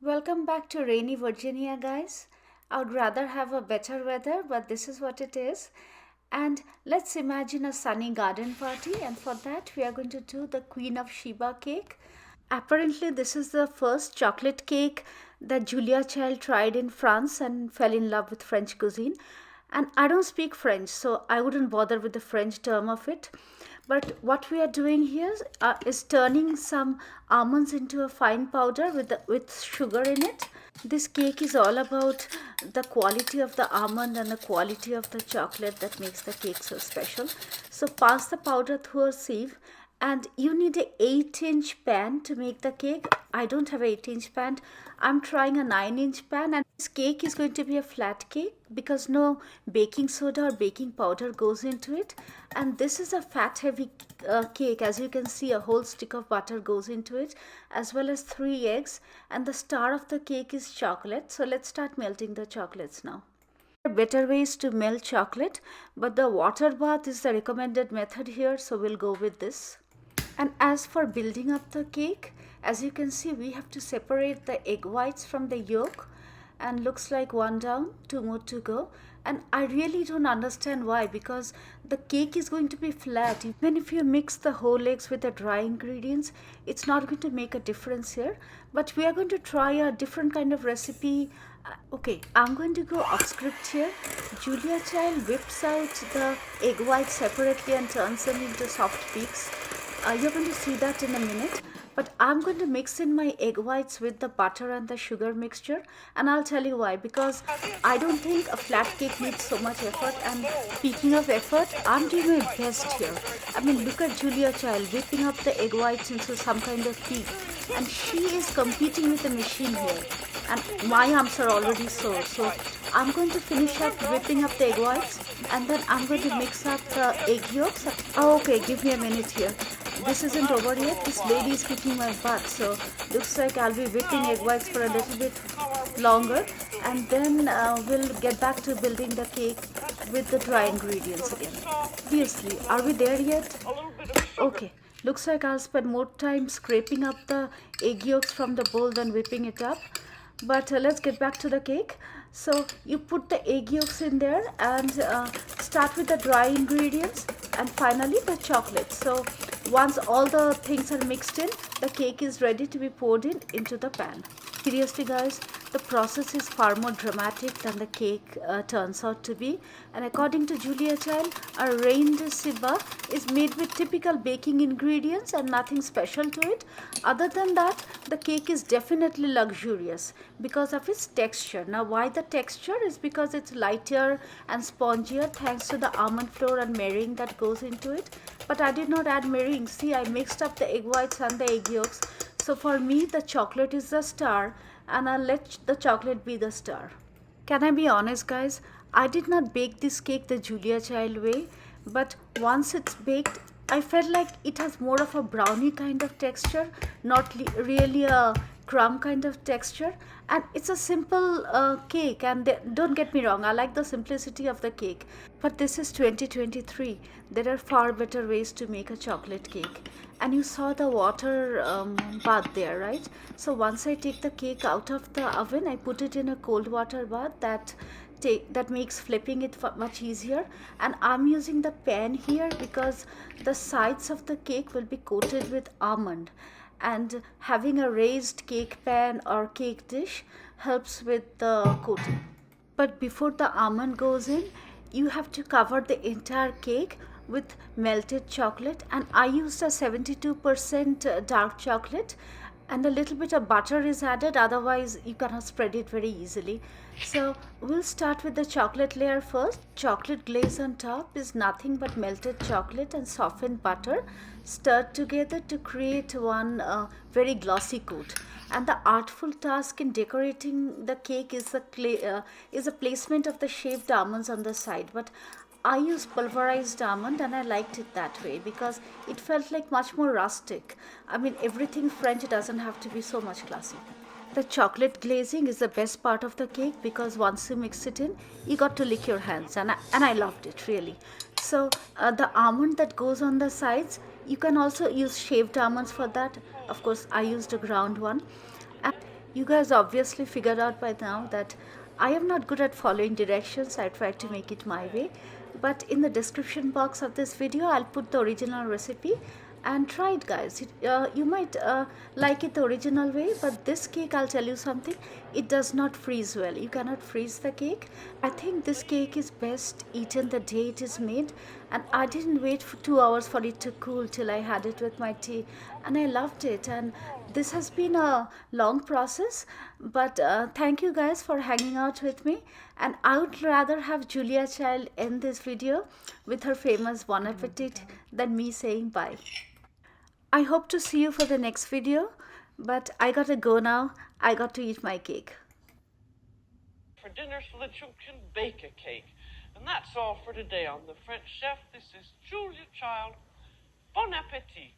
Welcome back to rainy Virginia, guys. I would rather have a better weather, but this is what it is. And let's imagine a sunny garden party, and for that, we are going to do the Queen of Sheba cake. Apparently, this is the first chocolate cake that Julia Child tried in France and fell in love with French cuisine. And I don't speak French, so I wouldn't bother with the French term of it. But what we are doing here is turning some almonds into a fine powder with sugar in it. This cake is all about the quality of the almond and the quality of the chocolate that makes the cake so special. So pass the powder through a sieve, and you need a 8-inch pan to make the cake. I don't have an 8-inch pan. I'm trying a 9-inch pan, and this cake is going to be a flat cake because no baking soda or baking powder goes into it. And this is a fat heavy cake. As you can see, a whole stick of butter goes into it, as well as 3 eggs, and the star of the cake is chocolate. So let's start melting the chocolates now. There are better ways to melt chocolate, but the water bath is the recommended method here, so we'll go with this. And as for building up the cake, as you can see, we have to separate the egg whites from the yolk, and looks like one down, two more to go. And I really don't understand why, because the cake is going to be flat. Even if you mix the whole eggs with the dry ingredients, it's not going to make a difference here. But we are going to try a different kind of recipe. Okay, I'm going to go off script here. Julia Child whips out the egg whites separately and turns them into soft peaks. You're going to see that in a minute, but I'm going to mix in my egg whites with the butter and the sugar mixture, and I'll tell you why. Because I don't think a flat cake needs so much effort, and speaking of effort, I'm doing my best here. I mean, look at Julia Child whipping up the egg whites into some kind of peak, and she is competing with the machine here, and my arms are already sore. So I'm going to finish up whipping up the egg whites, and then I'm going to mix up the egg yolks. Oh, okay, give me a minute here. This isn't over yet. This lady is kicking my butt, so looks like I'll be whipping egg whites for a little bit longer, and then we'll get back to building the cake with the dry ingredients again. Seriously, are we there yet? Okay, looks like I'll spend more time scraping up the egg yolks from the bowl than whipping it up. But let's get back to the cake. So you put the egg yolks in there, and start with the dry ingredients, and finally the chocolate. So once all the things are mixed in, the cake is ready to be poured into the pan. Seriously guys, the process is far more dramatic than the cake turns out to be. And according to Julia Child, a reine Sheba is made with typical baking ingredients and nothing special to it. Other than that, the cake is definitely luxurious because of its texture. Now why the texture is because it's lighter and spongier thanks to the almond flour and meringue that goes into it. But I did not add meringue. See, I mixed up the egg whites and the egg yolks. So for me, the chocolate is the star, and I'll let the chocolate be the star. Can I be honest, guys? I did not bake this cake the Julia Child way, but once it's baked, I felt like it has more of a brownie kind of texture, not really a crumb kind of texture. And it's a simple cake, and don't get me wrong, I like the simplicity of the cake, but this is 2023. There are far better ways to make a chocolate cake. And you saw the water bath there, right? So once I take the cake out of the oven, I put it in a cold water bath that makes flipping it much easier. And I'm using the pan here because the sides of the cake will be coated with almond, and having a raised cake pan or cake dish helps with the coating. But before the almond goes in, you have to cover the entire cake with melted chocolate, and I used a 72% dark chocolate, and a little bit of butter is added, otherwise you cannot spread it very easily. So we'll start with the chocolate layer first. Chocolate glaze on top is nothing but melted chocolate and softened butter stirred together to create one very glossy coat. And the artful task in decorating the cake is the placement of the shaved almonds on the side. But I used pulverized almond, and I liked it that way because it felt like much more rustic. I mean, everything French doesn't have to be so much classy. The chocolate glazing is the best part of the cake because once you mix it in, you got to lick your hands, and I loved it really. So the almond that goes on the sides, you can also use shaved almonds for that. Of course, I used a ground one. And You guys obviously figured out by now that I am not good at following directions. I try to make it my way. But in the description box of this video, I'll put the original recipe and try it, guys. You might like it the original way, but this cake, I'll tell you something, it does not freeze well. You cannot freeze the cake. I think this cake is best eaten the day it is made, and I didn't wait for 2 hours for it to cool till I had it with my tea, and I loved it. And this has been a long process, but thank you guys for hanging out with me. And I would rather have Julia Child end this video with her famous bon appetit than me saying bye. I hope to see you for the next video, but I gotta go now. I got to eat my cake. For dinner so that you can bake a cake. And that's all for today on The French Chef. This is Julia Child. Bon appetit.